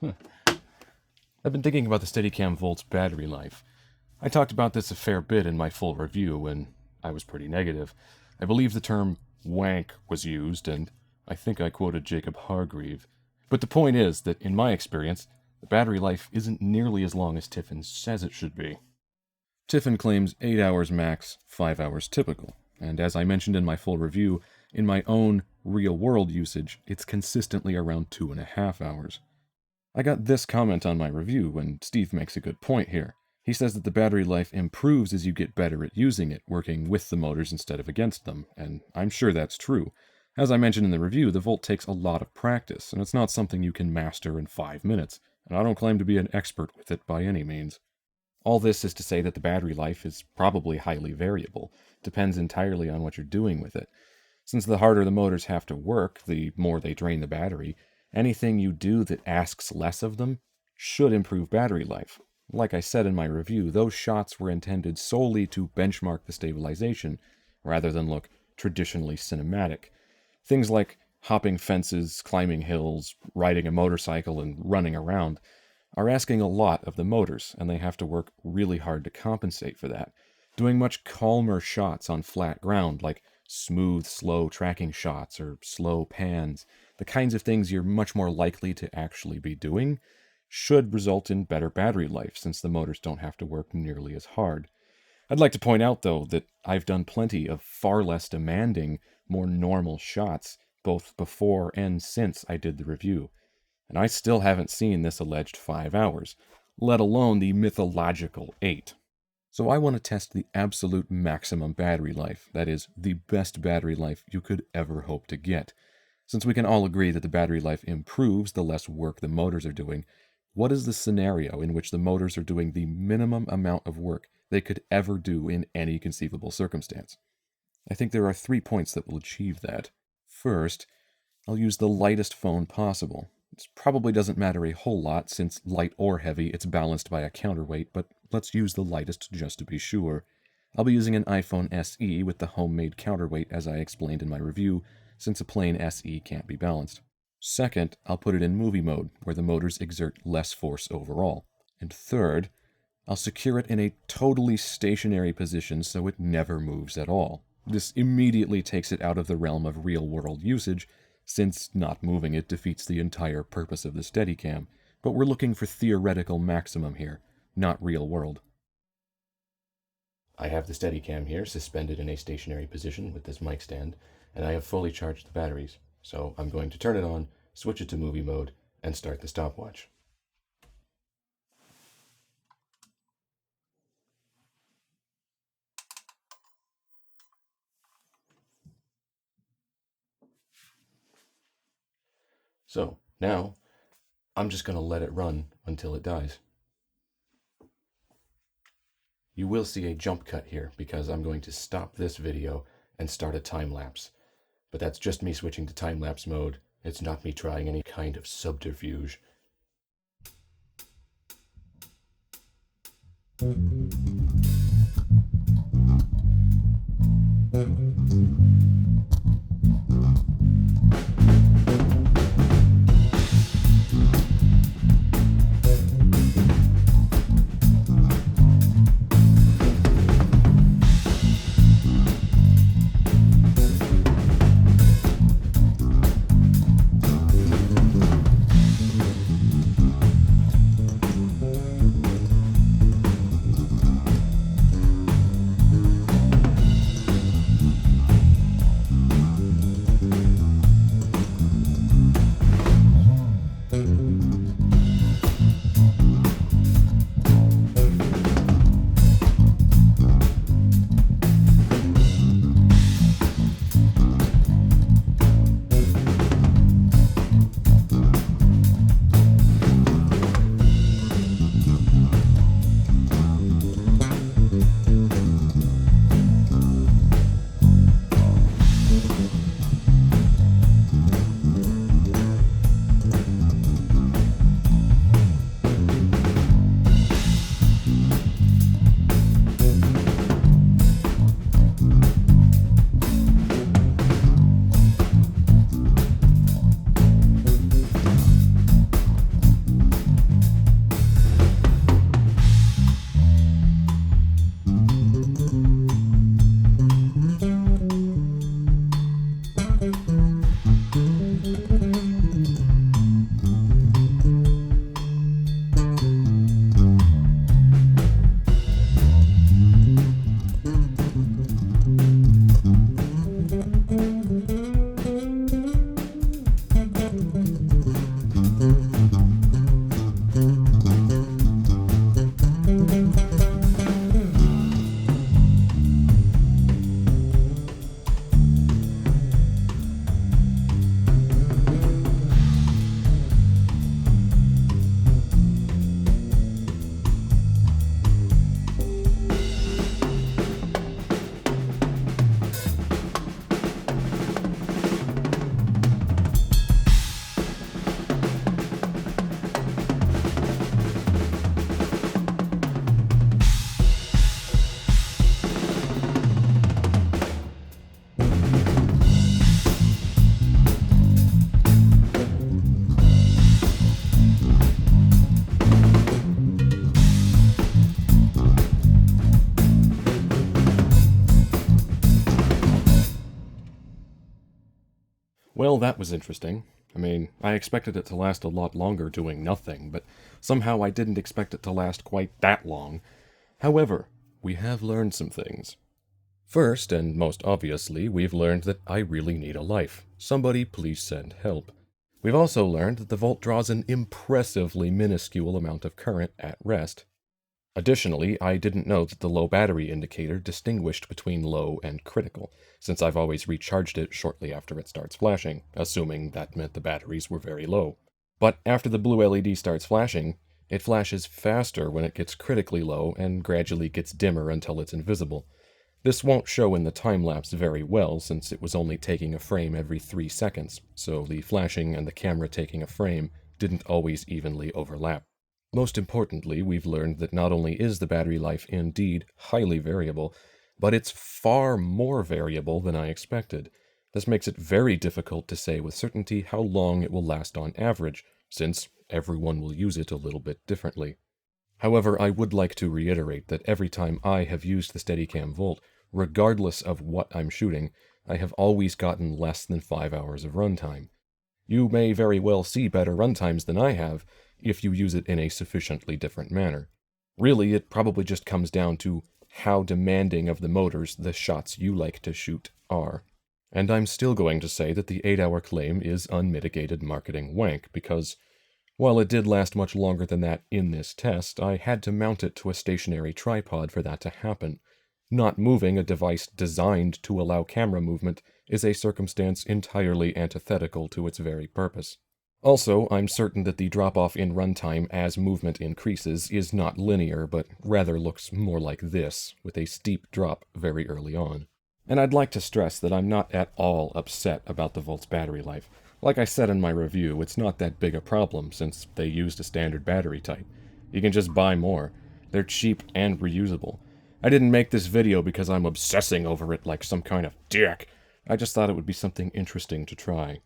I've been thinking about the Steadicam Volt's battery life. I talked about this a fair bit in my full review, and I was pretty negative. I believe the term wank was used, and I think I quoted Jacob Hargreave. But the point is that, in my experience, the battery life isn't nearly as long as Tiffin says it should be. Tiffin claims 8 hours max, 5 hours typical, and as I mentioned in my full review, in my own real-world usage, it's consistently around 2.5 hours. I got this comment on my review, and Steve makes a good point here. He says that the battery life improves as you get better at using it, working with the motors instead of against them, and I'm sure that's true. As I mentioned in the review, the Volt takes a lot of practice, and it's not something you can master in 5 minutes, and I don't claim to be an expert with it by any means. All this is to say that the battery life is probably highly variable, depends entirely on what you're doing with it. Since the harder the motors have to work, the more they drain the battery, anything you do that asks less of them should improve battery life. Like I said in my review, those shots were intended solely to benchmark the stabilization, rather than look traditionally cinematic. Things like hopping fences, climbing hills, riding a motorcycle, and running around are asking a lot of the motors, and they have to work really hard to compensate for that. Doing much calmer shots on flat ground, like smooth, slow tracking shots or slow pans, the kinds of things you're much more likely to actually be doing, should result in better battery life, since the motors don't have to work nearly as hard. I'd like to point out, though, that I've done plenty of far less demanding, more normal shots, both before and since I did the review, and I still haven't seen this alleged 5 hours, let alone the mythological 8. So I want to test the absolute maximum battery life, that is, the best battery life you could ever hope to get. Since we can all agree that the battery life improves the less work the motors are doing, what is the scenario in which the motors are doing the minimum amount of work they could ever do in any conceivable circumstance? I think there are 3 points that will achieve that. First, I'll use the lightest phone possible. This probably doesn't matter a whole lot, since light or heavy, it's balanced by a counterweight, but let's use the lightest just to be sure. I'll be using an iPhone SE with the homemade counterweight as I explained in my review, since a plain SE can't be balanced. Second, I'll put it in movie mode, where the motors exert less force overall. And third, I'll secure it in a totally stationary position so it never moves at all. This immediately takes it out of the realm of real-world usage, since not moving it defeats the entire purpose of the Steadicam, but we're looking for theoretical maximum here, not real-world. I have the Steadicam here suspended in a stationary position with this mic stand, and I have fully charged the batteries, so I'm going to turn it on, switch it to movie mode, and start the stopwatch. So, now, I'm just going to let it run until it dies. You will see a jump cut here because I'm going to stop this video and start a time-lapse. But that's just me switching to time-lapse mode. It's not me trying any kind of subterfuge. Well, that was interesting. I mean, I expected it to last a lot longer doing nothing, but somehow I didn't expect it to last quite that long. However, we have learned some things. First, and most obviously, we've learned that I really need a life. Somebody please send help. We've also learned that the Volt draws an impressively minuscule amount of current at rest. Additionally, I didn't know that the low battery indicator distinguished between low and critical, since I've always recharged it shortly after it starts flashing, assuming that meant the batteries were very low. But after the blue LED starts flashing, it flashes faster when it gets critically low and gradually gets dimmer until it's invisible. This won't show in the time-lapse very well since it was only taking a frame every 3 seconds, so the flashing and the camera taking a frame didn't always evenly overlap. Most importantly, we've learned that not only is the battery life indeed highly variable, but it's far more variable than I expected. This makes it very difficult to say with certainty how long it will last on average, since everyone will use it a little bit differently. However, I would like to reiterate that every time I have used the Steadicam Volt, regardless of what I'm shooting, I have always gotten less than 5 hours of runtime. You may very well see better runtimes than I have, if you use it in a sufficiently different manner. Really, it probably just comes down to how demanding of the motors the shots you like to shoot are. And I'm still going to say that the 8-hour claim is unmitigated marketing wank, because while it did last much longer than that in this test, I had to mount it to a stationary tripod for that to happen. Not moving a device designed to allow camera movement is a circumstance entirely antithetical to its very purpose. Also, I'm certain that the drop-off in runtime as movement increases is not linear, but rather looks more like this, with a steep drop very early on. And I'd like to stress that I'm not at all upset about the Volt's battery life. Like I said in my review, it's not that big a problem since they used a standard battery type. You can just buy more. They're cheap and reusable. I didn't make this video because I'm obsessing over it like some kind of dick. I just thought it would be something interesting to try.